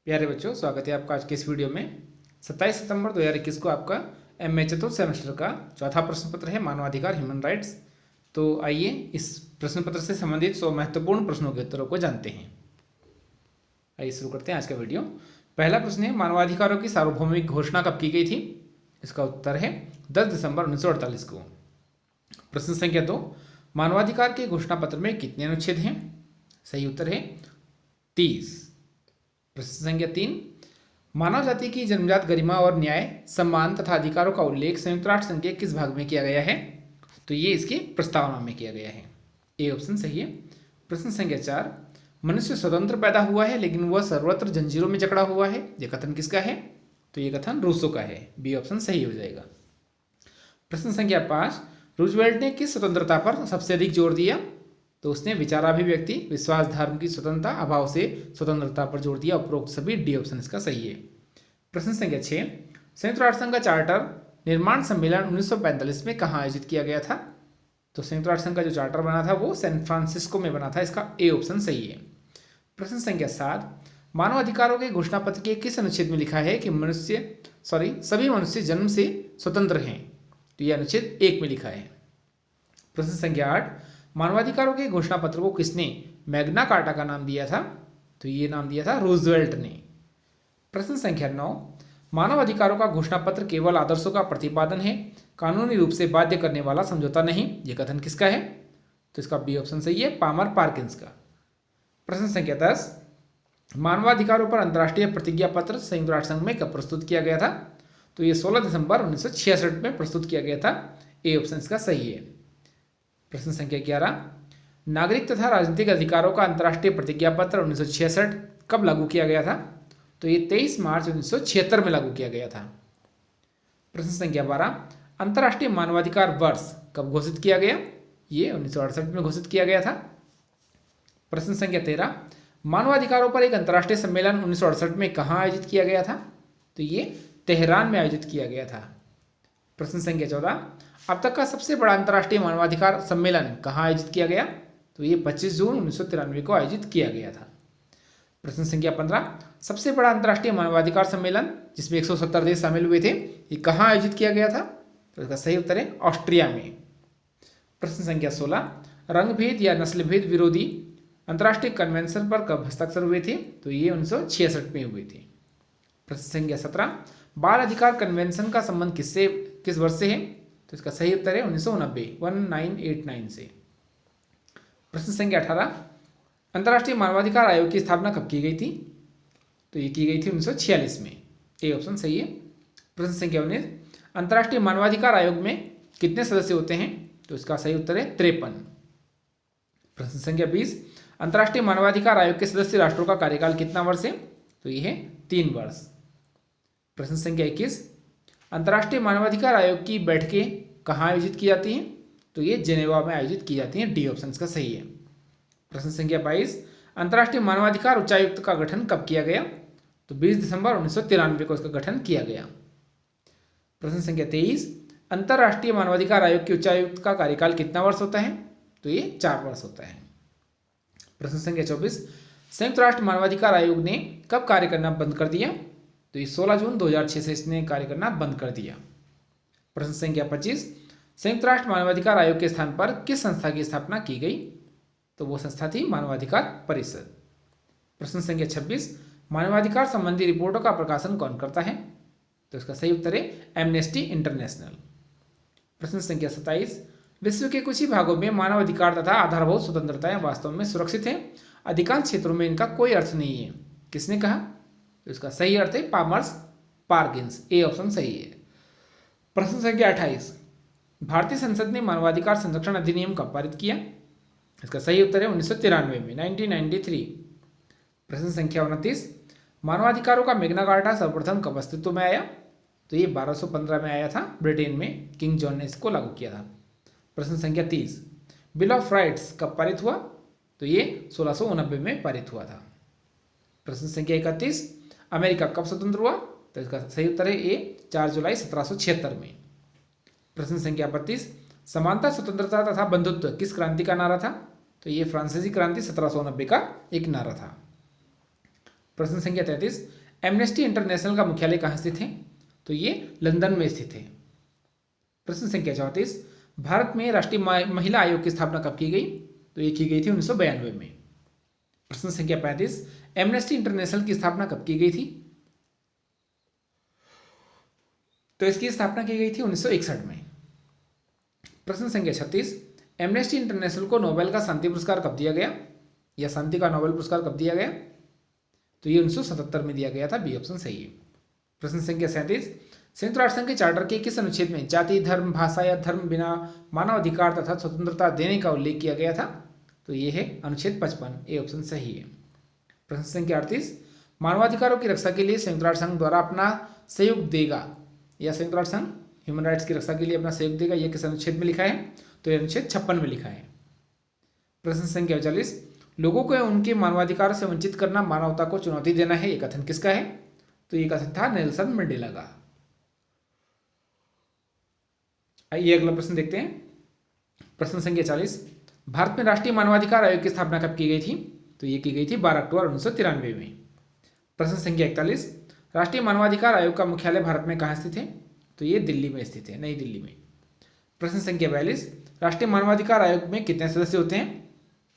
प्यारे बच्चों, स्वागत है आपका आज के इस वीडियो में। 27 सितंबर 2021 को आपका एमए चतुर्थ सेमेस्टर का चौथा प्रश्न पत्र है मानवाधिकार ह्यूमन राइट्स। तो आइए इस प्रश्न पत्र से संबंधित 100 महत्वपूर्ण प्रश्नों के उत्तरों को जानते हैं। आइए शुरू करते हैं आज का वीडियो। पहला प्रश्न है, मानवाधिकारों की सार्वभौमिक घोषणा कब की गई थी? इसका उत्तर है 10 दिसंबर 1948 को। प्रश्न संख्या 2, मानवाधिकार के घोषणा पत्र में कितने अनुच्छेद हैं? सही उत्तर है 30। प्रश्न संख्या 3, मानव जाति की जन्मजात गरिमा और न्याय, सम्मान तथा अधिकारों का उल्लेख संयुक्त राष्ट्र संघ के किस भाग में किया गया है? तो ये इसकी प्रस्तावना में किया गया है। ए ऑप्शन सही है। प्रश्न संख्या 4, मनुष्य स्वतंत्र पैदा हुआ है लेकिन वह सर्वत्र जंजीरों में जकड़ा हुआ है, यह कथन किसका है? तो ये कथन रूसो का है। बी ऑप्शन सही हो जाएगा। प्रश्न संख्या 5, रूजवेल्ट ने किस स्वतंत्रता पर सबसे अधिक जोर दिया? तो उसने विचाराभिव्यक्ति, विश्वास, धर्म की स्वतंत्रता, अभाव से स्वतंत्रता पर जोर दिया। उपरोक्त सभी डी ऑप्शन इसका सही है। प्रश्न संख्या 6, संयुक्त राष्ट्र संघ का चार्टर निर्माण सम्मेलन 1945 में कहाँ आयोजित किया गया था? तो संयुक्त राष्ट्र संघ का जो चार्टर बना था वो सैन फ्रांसिस्को में बना था। इसका ए ऑप्शन सही है। प्रश्न संख्या 7, मानव अधिकारों के घोषणा पत्र के किस अनुच्छेद में लिखा है कि सभी मनुष्य जन्म से स्वतंत्र हैं? तो यह अनुच्छेद 1 में लिखा है। प्रश्न संख्या 8, मानवाधिकारों के घोषणा पत्र को किसने मैग्ना कार्टा का नाम दिया था? तो ये नाम दिया था रूजवेल्ट ने। प्रश्न संख्या 9, मानव अधिकारों का घोषणा पत्र केवल आदर्शों का प्रतिपादन है, कानूनी रूप से बाध्य करने वाला समझौता नहीं, यह कथन किसका है? तो इसका बी ऑप्शन सही है, पामर पार्किंस का। प्रश्न संख्या 10, मानवाधिकारों पर अंतर्राष्ट्रीय प्रतिज्ञा पत्र संयुक्त राष्ट्र संघ में कब प्रस्तुत किया गया था? तो ये 16 दिसंबर 1966 में प्रस्तुत किया गया था। ए ऑप्शन इसका सही है। प्रश्न संख्या 11, नागरिक तथा राजनीतिक अधिकारों का अंतर्राष्ट्रीय प्रतिज्ञा पत्र 1966 कब लागू किया गया था? तो ये 23 मार्च 1976 में लागू किया गया था। प्रश्न संख्या 12, अंतर्राष्ट्रीय मानवाधिकार वर्ष कब घोषित किया गया? ये 1968 में घोषित किया गया था। प्रश्न संख्या 13, मानवाधिकारों पर एक अंतर्राष्ट्रीय सम्मेलन 1968 में कहाँ आयोजित किया गया था? तो ये तेहरान में आयोजित किया गया था। प्रश्न संख्या 14, अब तक का सबसे बड़ा अंतर्राष्ट्रीय मानवाधिकार सम्मेलन कहाँ आयोजित किया गया? तो ये 25 जून 1993 को आयोजित किया गया था। प्रश्न संख्या 15, सबसे बड़ा अंतर्राष्ट्रीय मानवाधिकार सम्मेलन जिसमें 170 देश शामिल हुए थे, ये कहाँ आयोजित किया गया था? तो इसका सही उत्तर है ऑस्ट्रिया में। प्रश्न संख्या 16, रंगभेद या नस्लभेद विरोधी अंतर्राष्ट्रीय कन्वेंशन पर कब हस्ताक्षर हुए थे? तो ये 1966 में हुए थे। प्रश्न संख्या 17, बाल अधिकार कन्वेंशन का संबंध किस वर्ष से है? तो इसका सही उत्तर है 1989 से। प्रश्न संख्या 18, अंतर्राष्ट्रीय मानवाधिकार आयोग की स्थापना कब की गई थी? तो ये की गई थी 1946 में। ए ऑप्शन सही है। प्रश्न संख्या 19, अंतर्राष्ट्रीय मानवाधिकार आयोग में कितने सदस्य होते हैं? तो इसका सही उत्तर है 53। प्रश्न संख्या 20, अंतर्राष्ट्रीय मानवाधिकार आयोग के सदस्य राष्ट्रों का कार्यकाल कितना वर्ष है? तो ये है 3 वर्ष। प्रश्न संख्या 21, अंतर्राष्ट्रीय मानवाधिकार आयोग की बैठकें कहाँ आयोजित की जाती हैं? तो ये जेनेवा में आयोजित की जाती हैं। डी ऑप्शन का सही है। प्रश्न संख्या 22, अंतर्राष्ट्रीय मानवाधिकार उच्चायुक्त का गठन कब किया गया? तो 20 दिसंबर 1993 को इसका गठन किया गया। प्रश्न संख्या 23, अंतर्राष्ट्रीय मानवाधिकार आयोग के उच्चायुक्त का कार्यकाल कितना वर्ष होता है? तो ये 4 वर्ष होता है। प्रश्न संख्या 24, संयुक्त राष्ट्र मानवाधिकार आयोग ने कब कार्य करना बंद कर दिया? तो ये 16 जून 2006 से इसने कार्य करना बंद कर दिया। प्रश्न संख्या 25, संयुक्त राष्ट्र मानवाधिकार आयोग के स्थान पर किस संस्था की स्थापना की गई? तो वो संस्था थी मानवाधिकार परिषद। प्रश्न संख्या 26, मानवाधिकार संबंधी रिपोर्टों का प्रकाशन कौन करता है? तो इसका सही उत्तर है एमनेस्टी इंटरनेशनल। प्रश्न संख्या 27, विश्व के कुछ ही भागों में मानव अधिकार तथा आधारभूत स्वतंत्रताएं वास्तव में सुरक्षित हैं, अधिकांश क्षेत्रों में इनका कोई अर्थ नहीं है, किसने कहा? तो इसका सही अर्थ है पामर्स पार्किंस। ए ऑप्शन सही है। प्रश्न संख्या 28, भारतीय संसद ने मानवाधिकार संरक्षण अधिनियम कब पारित किया? इसका सही उत्तर है 1993 में, 1993। प्रश्न संख्या 29, मानवाधिकारों का मैग्ना कार्टा सर्वप्रथम कब अस्तित्व में आया? तो ये 1215 में आया था, ब्रिटेन में किंग जॉन ने इसको लागू किया था। प्रश्न संख्या 30, बिल ऑफ राइट्स कब पारित हुआ? तो ये 1689 में पारित हुआ था। प्रश्न संख्या 31, अमेरिका कब स्वतंत्र हुआ? तो इसका सही उत्तर है ए 4 जुलाई 1776 में। प्रश्न संख्या 32, समानता, स्वतंत्रता तथा बंधुत्व किस क्रांति का नारा था? तो ये फ्रांसीसी क्रांति 1790 का एक नारा था। प्रश्न संख्या 33, एमनेस्टी इंटरनेशनल का मुख्यालय कहाँ स्थित है? तो ये लंदन में स्थित है। प्रश्न संख्या 34, भारत में राष्ट्रीय महिला आयोग की स्थापना कब की गई? तो ये की गई थी 1992 में। प्रश्न संख्या 35, एमनेस्टी इंटरनेशनल की स्थापना कब की गई थी? तो इसकी स्थापना की गई थी 1961 में। प्रश्न संख्या 36, एमनेस्टी इंटरनेशनल को नोबेल का शांति पुरस्कार कब दिया गया, या शांति का नोबेल पुरस्कार कब दिया गया? तो ये 1977 में दिया गया था, बी ऑप्शन सही है। प्रश्न संख्या 37, संयुक्त राष्ट्र संघ के चार्टर के किस अनुच्छेद में जाति, धर्म, भाषा या धर्म बिना मानव अधिकार तथा स्वतंत्रता देने का उल्लेख किया गया था? तो ये है अनुच्छेद 55, ए ऑप्शन सही है। प्रश्न संख्या 38, मानवाधिकारों की रक्षा के लिए संयुक्त राष्ट्र संघ द्वारा अपना सहयोग देगा, या संयुक्त राष्ट्र संघ ह्यूमन राइट्स की रक्षा के लिए अपना सहयोग देगा, यह किस अनुच्छेद में लिखा है? तो यह अनुच्छेद 56 में लिखा है। प्रश्न संख्या 40, लोगों को उनके मानवाधिकारों से वंचित करना मानवता को चुनौती देना है, यह कथन किसका है? तो ये कथन था नेल्सन मंडेला का। आइए अगला प्रश्न देखते हैं। प्रश्न संख्या 40, भारत में राष्ट्रीय मानवाधिकार आयोग की स्थापना कब की गई थी? तो ये की गई थी 12 अक्टूबर 1993 में। प्रश्न संख्या 41, राष्ट्रीय मानवाधिकार आयोग का मुख्यालय भारत में कहाँ स्थित है? तो ये दिल्ली में स्थित है, नई दिल्ली में। प्रश्न संख्या 42, राष्ट्रीय मानवाधिकार आयोग में कितने सदस्य होते हैं?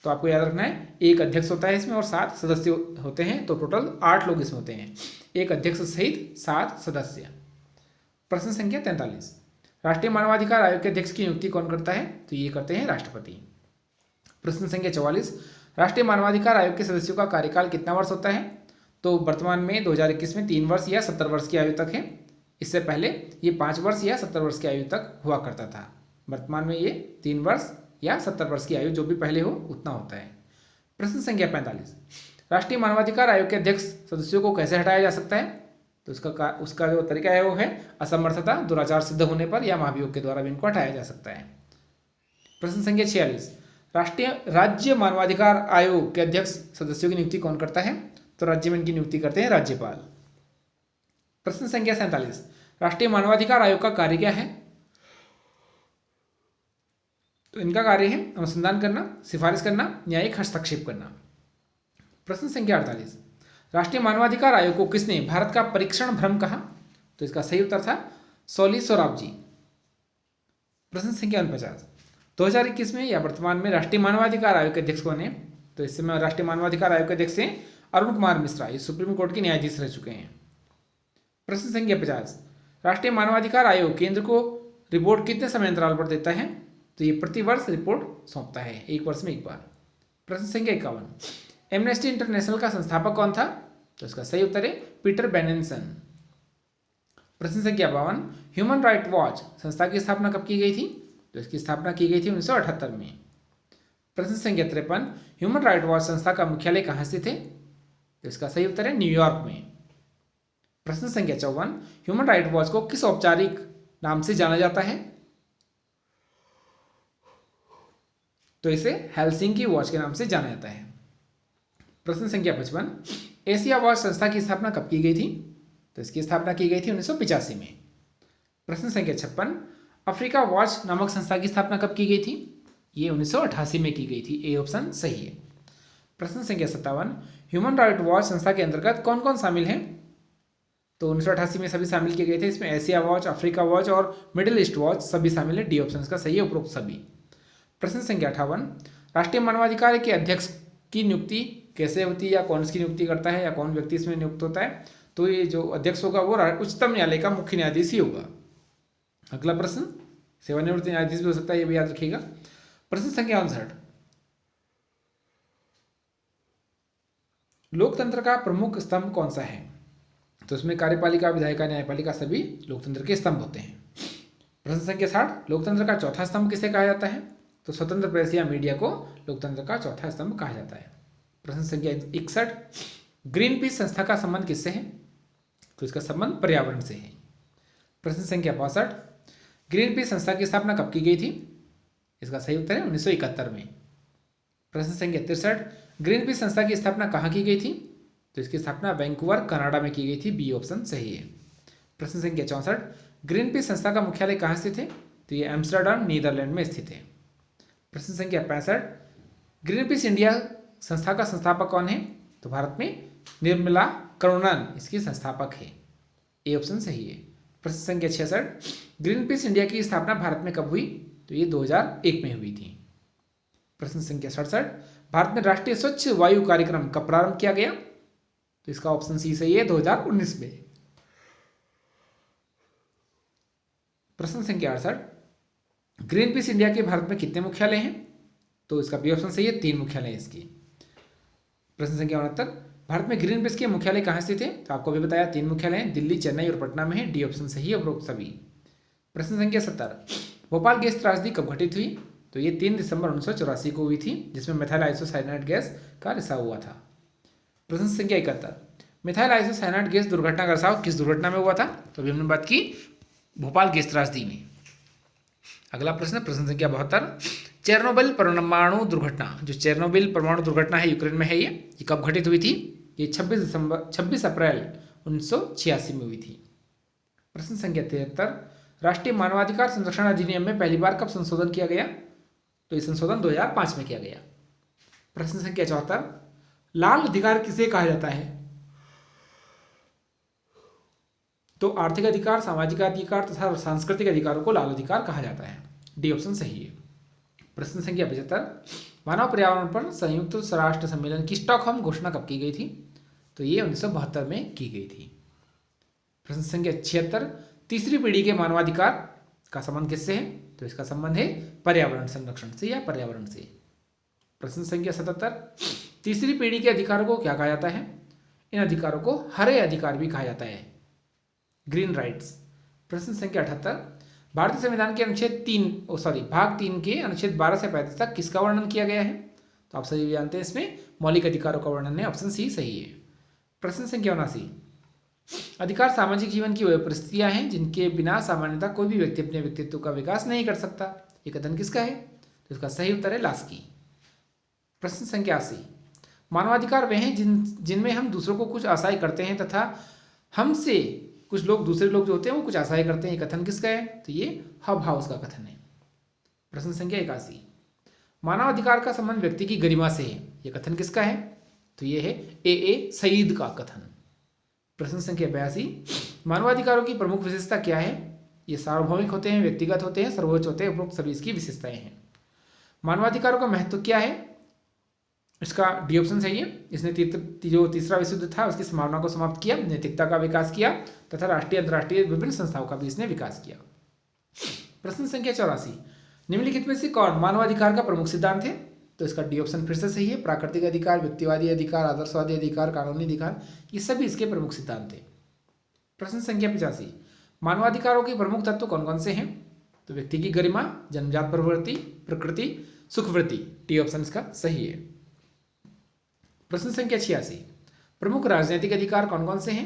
तो आपको याद रखना है, एक अध्यक्ष होता है इसमें और 7 सदस्य होते हैं, तो टोटल 8 लोग इसमें होते हैं, एक अध्यक्ष सहित 7 सदस्य। प्रश्न संख्या 43, राष्ट्रीय मानवाधिकार आयोग के अध्यक्ष की नियुक्ति कौन करता है? तो ये करते हैं राष्ट्रपति। प्रश्न संख्या 44, राष्ट्रीय मानवाधिकार आयोग के सदस्यों का कार्यकाल कितना वर्ष होता है? तो वर्तमान में 2021 में 3 वर्ष या 70 वर्ष की आयु तक है। इससे पहले ये 5 वर्ष या 70 वर्ष की आयु तक हुआ करता था। वर्तमान में ये 3 वर्ष या 70 वर्ष की आयु जो भी पहले हो उतना होता है। प्रश्न संख्या 45, राष्ट्रीय मानवाधिकार आयोग के अध्यक्ष सदस्यों को कैसे हटाया जा सकता है? तो उसका जो तरीका है वो है असमर्थता, दुराचार सिद्ध होने पर या महाभियोग के द्वारा भी इनको हटाया जा सकता है। प्रश्न संख्या 46, राज्य मानवाधिकार आयोग के अध्यक्ष सदस्यों की नियुक्ति कौन करता है? तो राज्य में इनकी नियुक्ति करते हैं राज्यपाल। प्रश्न संख्या 47, राष्ट्रीय मानवाधिकार आयोग का कार्य क्या है? तो इनका कार्य है अनुसंधान करना, सिफारिश करना, न्यायिक हस्तक्षेप करना। प्रश्न संख्या 48, राष्ट्रीय मानवाधिकार आयोग को किसने भारत का परीक्षण भ्रम कहा? तो इसका सही उत्तर था सोली सोराब जी। प्रश्न संख्या 49, 2021 में या वर्तमान में राष्ट्रीय मानवाधिकार आयोग के अध्यक्ष कौन है? तो इस समय राष्ट्रीय मानवाधिकार आयोग के अध्यक्ष हैं अरुण कुमार मिश्रा, ये सुप्रीम कोर्ट के न्यायाधीश रह चुके हैं। प्रश्न संख्या 50, राष्ट्रीय मानवाधिकार आयोग केंद्र को रिपोर्ट कितने समय अंतराल पर देता है? तो ये प्रतिवर्ष रिपोर्ट सौंपता है, 1 वर्ष में 1 बार। प्रश्न संख्या 51, एमनेस्टी इंटरनेशनल का संस्थापक कौन था? तो इसका सही उत्तर है पीटर बेनेंसन। प्रश्न संख्या 52, ह्यूमन राइट वॉच संस्था की स्थापना कब की गई थी? तो इसकी स्थापना की गई थी 1978 में। प्रश्न संख्या 53, ह्यूमन राइट वॉच संस्था का मुख्यालय कहाँ स्थित है? तो इसका सही उत्तर है न्यूयॉर्क में। प्रश्न संख्या 54, ह्यूमन राइट वॉच को किस औपचारिक नाम से जाना जाता है? तो इसे हेलसिंकी वॉच के नाम से जाना जाता है। प्रश्न संख्या 55, एशिया वॉच संस्था की स्थापना कब की गई थी? तो इसकी स्थापना की गई थी 1985 में। प्रश्न संख्या 56, अफ्रीका वॉच नामक संस्था की स्थापना कब की गई थी? ये 1988 में की गई थी, ए ऑप्शन सही है। प्रश्न संख्या 57, ह्यूमन राइट वॉच संस्था के अंतर्गत कौन कौन शामिल है? तो 1988 में सभी शामिल किए गए थे, इसमें एशिया वॉच, अफ्रीका वॉच और मिडिल ईस्ट वॉच सभी शामिल है, डी ऑप्शन का सही है, उपरोक्त सभी। प्रश्न संख्या 58, राष्ट्रीय मानवाधिकार के अध्यक्ष की नियुक्ति कैसे होती है या कौन इसकी नियुक्ति करता है या कौन व्यक्ति इसमें नियुक्त होता है? तो ये जो अध्यक्ष होगा वो उच्चतम न्यायालय का मुख्य न्यायाधीश ही होगा। अगला प्रश्न, सेवानिवृत्त न्यायाधीश भी हो सकता है, ये भी याद रखिएगा। प्रश्न संख्या 59, लोकतंत्र का प्रमुख स्तंभ कौन सा है? तो इसमें कार्यपालिका, विधायिका, न्यायपालिका सभी लोकतंत्र के स्तंभ होते हैं। प्रश्न संख्या 60, लोकतंत्र का चौथा स्तंभ किसे कहा जाता है? तो स्वतंत्र प्रेस या मीडिया को लोकतंत्र का चौथा स्तंभ कहा जाता है। प्रश्न संख्या 61, ग्रीन पीस संस्था का संबंध किससे है? तो इसका संबंध पर्यावरण से है। प्रश्न संख्या 62, ग्रीन पीस संस्था की स्थापना कब की गई थी? इसका सही उत्तर है 1971 में। प्रश्न संख्या 63, ग्रीन पीस संस्था की स्थापना कहाँ की गई थी? तो इसकी स्थापना वैंकूवर कनाडा में की गई थी, बी ऑप्शन सही है। प्रश्न संख्या 64, ग्रीन पीस संस्था का मुख्यालय कहाँ स्थित है? तो ये एम्स्टर्डम नीदरलैंड में स्थित है। प्रश्न संख्या 65, ग्रीन पीस इंडिया संस्था का संस्थापक कौन है? तो भारत में निर्मला करुणन इसकी संस्थापक है। ए ऑप्शन सही है। प्रश्न संख्या 66, ग्रीन पीस इंडिया की स्थापना भारत में कब हुई? तो ये 2001 में हुई थी। प्रश्न संख्या 67, भारत में राष्ट्रीय स्वच्छ वायु कार्यक्रम कब प्रारंभ किया गया? तो इसका ऑप्शन सी सही है, 2019 में। प्रश्न संख्या 68, ग्रीन पीस इंडिया के भारत में कितने मुख्यालय हैं? तो इसका बी ऑप्शन सही है, 3 मुख्यालय हैं इसकी। प्रश्न संख्या 69, भारत में ग्रीन पीस के मुख्यालय कहाँ स्थित है? तो आपको भी बताया 3 मुख्यालय हैं, दिल्ली, चेन्नई और पटना में है। डी ऑप्शन सही है उपरोक्त सभी। प्रश्न संख्या 70, भोपाल गैस त्रासदी कब घटित हुई? तो ये 3 दिसंबर 1984 को हुई थी, जिसमें मेथाइल आइसोसाइनाइड गैस का रिसाव हुआ था। प्रश्न संख्या 71, मेथाइल आइसोसाइनाइड गैस दुर्घटना का रिसाव किस दुर्घटना में हुआ था? तो अभी हमने बात की भोपाल गैस त्रासदी में। अगला प्रश्न, प्रश्न संख्या 72, चेरनोबिल परमाणु दुर्घटना, जो चेरनोबिल परमाणु दुर्घटना है यूक्रेन में है, ये कब घटित हुई थी? ये 26 अप्रैल 1986 में हुई थी। प्रश्न संख्या 73, राष्ट्रीय मानवाधिकार संरक्षण अधिनियम में पहली बार कब संशोधन किया गया? तो ये संशोधन 2005 में किया गया। प्रश्न संख्या 74, लाल अधिकार किसे कहा जाता है? तो आर्थिक अधिकार, सामाजिक अधिकार तथा सांस्कृतिक अधिकारों को लाल अधिकार कहा जाता है। डी ऑप्शन सही है। प्रश्न संख्या 75, मानव पर्यावरण पर संयुक्त राष्ट्र सम्मेलन की स्टॉकहोम घोषणा कब की गई थी? तो ये 1972 में की गई थी। प्रश्न संख्या 76, तीसरी पीढ़ी के मानवाधिकार का संबंध किससे है? तो इसका संबंध है पर्यावरण संरक्षण से या पर्यावरण से। प्रश्न संख्या 77, तीसरी पीढ़ी के अधिकारों को क्या कहा जाता है? इन अधिकारों को हरे अधिकार भी कहा जाता है, ग्रीन राइट्स। प्रश्न संख्या 78, भारतीय संविधान के भाग 3 के अनुच्छेद 12 से 35 तक किसका वर्णन किया गया है? तो आप सभी जानते हैं इसमें मौलिक अधिकारों का वर्णन है, ऑप्शन सी सही है। प्रश्न संख्या 79, अधिकार सामाजिक जीवन की वह परिस्थितियां हैं जिनके बिना सामान्यतः कोई भी व्यक्ति अपने व्यक्तित्व का विकास नहीं कर सकता। ये कथन किसका है? तो इसका सही उत्तर है लास्की। प्रश्न संख्या 80, मानवाधिकार वे हैं जिनमें हम दूसरों को कुछ आशाएं करते हैं तथा हमसे कुछ लोग दूसरे लोग जो होते हैं वो कुछ आशाएं करते हैं। ये कथन किसका है? तो ये हब हाउस का कथन है। प्रश्न संख्या 81, मानवाधिकार का संबंध व्यक्ति की गरिमा से है। ये कथन किसका है? तो ये है ए सईद का कथन। प्रश्न संख्या 82, मानवाधिकारों की प्रमुख विशेषता क्या है? ये सार्वभौमिक होते हैं, व्यक्तिगत होते हैं, सर्वोच्च होते हैं, उपरोक्त सभी इसकी विशेषताएं हैं। मानवाधिकारों का महत्व क्या है? इसका डी ऑप्शन सही है। इसने जो तीसरा विश्व युद्ध था उसकी संभावना को समाप्त किया, नैतिकता का विकास किया तथा राष्ट्रीय अंतर्राष्ट्रीय विभिन्न संस्थाओं का भी इसने विकास किया। प्रश्न संख्या 84, निम्नलिखित में से कौन मानवाधिकार का प्रमुख सिद्धांत है? तो इसका डी ऑप्शन फिर से सही है। प्राकृतिक अधिकार, व्यक्तिवादी अधिकार, आदर्शवादी अधिकार, कानूनी अधिकार, ये सभी इसके प्रमुख सिद्धांत हैं। प्रश्न संख्या 85, मानवाधिकारों के प्रमुख तत्व कौन कौन से हैं? तो व्यक्ति की गरिमा, जन्मजात प्रवृत्ति, प्रकृति, सुखवृत्ति। डी ऑप्शन इसका सही है। प्रश्न संख्या 86, प्रमुख राजनीतिक अधिकार कौन कौन से हैं?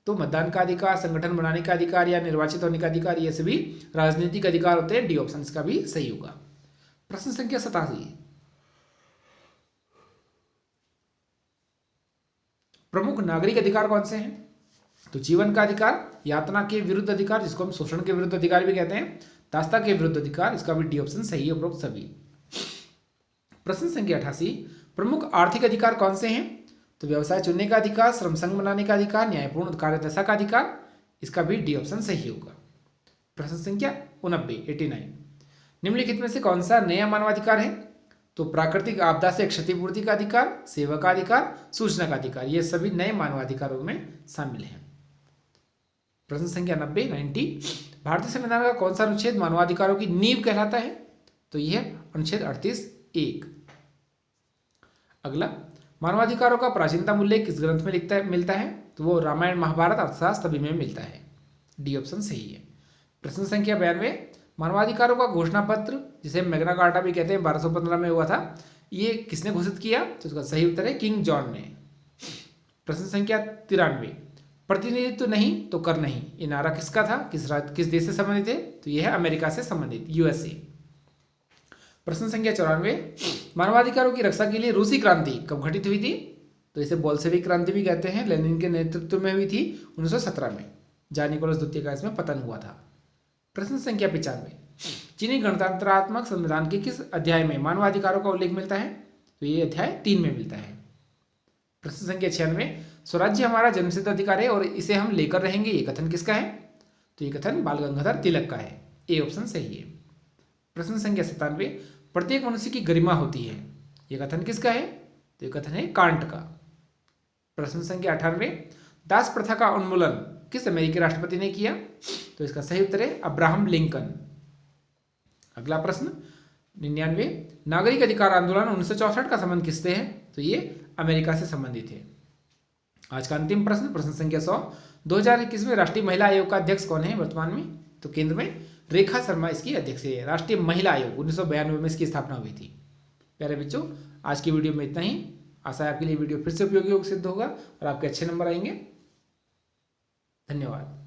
तो मतदान का अधिकार, संगठन बनाने का अधिकार या निर्वाचित होने का अधिकार, ये सभी राजनीतिक अधिकार होते हैं। डी ऑप्शन इसका भी सही होगा। प्रश्न संख्या 87, प्रमुख नागरिक अधिकार कौन से हैं? तो जीवन का अधिकार, यातना के विरुद्ध अधिकार जिसको हम शोषण के विरुद्ध अधिकार भी कहते हैं, दासता के विरुद्ध अधिकार, इसका भी डी ऑप्शन सही है उपरोक्त सभी। प्रश्न संख्या 88, प्रमुख आर्थिक अधिकार कौन से हैं? तो व्यवसाय चुनने का अधिकार, श्रम संघ बनाने का अधिकार, न्यायपूर्ण कार्यदशा का अधिकार, इसका भी डी ऑप्शन सही होगा। प्रश्न संख्या 89, निम्नलिखित में से कौन सा नया मानवाधिकार है? तो प्राकृतिक आपदा से क्षतिपूर्ति का अधिकार, सेवा का अधिकार, सूचना का अधिकार, ये सभी नए मानवाधिकारों में शामिल हैं। प्रश्न संख्या 90, भारतीय संविधान का कौन सा अनुच्छेद मानवाधिकारों की नींव कहलाता है? तो यह अनुच्छेद 38(1). अगला, मानवाधिकारों का प्राचीनता मूल्य किस ग्रंथ में मिलता है? तो वो रामायण, महाभारत, अर्थशास्त्र सभी में मिलता है। डी ऑप्शन सही है। प्रश्न संख्या 92, मानवाधिकारों का घोषणा पत्र जिसे मैग्ना कार्टा भी कहते हैं 1215 में हुआ था, ये किसने घोषित किया? तो उसका सही उत्तर है किंग जॉन ने। प्रश्न संख्या 93, प्रतिनिधित्व नहीं तो कर नहीं, ये नारा किसका था? किस देश से संबंधित है? तो यह है अमेरिका से संबंधित, यूएसए। प्रश्न संख्या 94, मानवाधिकारों की रक्षा के लिए रूसी क्रांति कब घटित हुई थी? तो इसे बोल्शेविक क्रांति भी कहते हैं, लेनिन के नेतृत्व में हुई थी 1917 में, जहाँ निकोलस द्वितीय का इसमें पतन हुआ था। प्रश्न संख्या 95, चीनी गणतंत्रात्मक संविधान के किस अध्याय में मानवाधिकारों का उल्लेख मिलता है? तो ये अध्याय 3 में मिलता है। प्रश्न संख्या 96, स्वराज्य हमारा जन्मसिद्ध अधिकार है और इसे हम लेकर रहेंगे, ये कथन किसका है? तो ये कथन बाल गंगाधर तिलक का है। ए ऑप्शन सही है। प्रश्न संख्या 97, प्रत्येक मनुष्य की गरिमा होती है, ये कथन किसका है? तो ये कथन है कांट का। प्रश्न संख्या 98, दास प्रथा का उन्मूलन किस अमेरिकी राष्ट्रपति ने किया? तो इसका सही उत्तर है अब्राहम लिंकन। अगला प्रश्न 99, नागरिक अधिकार आंदोलन 1964 का संबंध किससे है? तो ये अमेरिका से संबंधित है। आज का अंतिम प्रश्न, प्रश्न संख्या 100, 2021 में राष्ट्रीय महिला आयोग का अध्यक्ष कौन है वर्तमान में? तो केंद्र में रेखा शर्मा इसकी अध्यक्ष है। राष्ट्रीय महिला आयोग 1992 में इसकी स्थापना हुई थी। प्यारे बच्चों, आज की वीडियो में इतना ही। आशा है आपके लिए वीडियो फिर से उपयोगी सिद्ध होगा और आपके अच्छे नंबर आएंगे। धन्यवाद।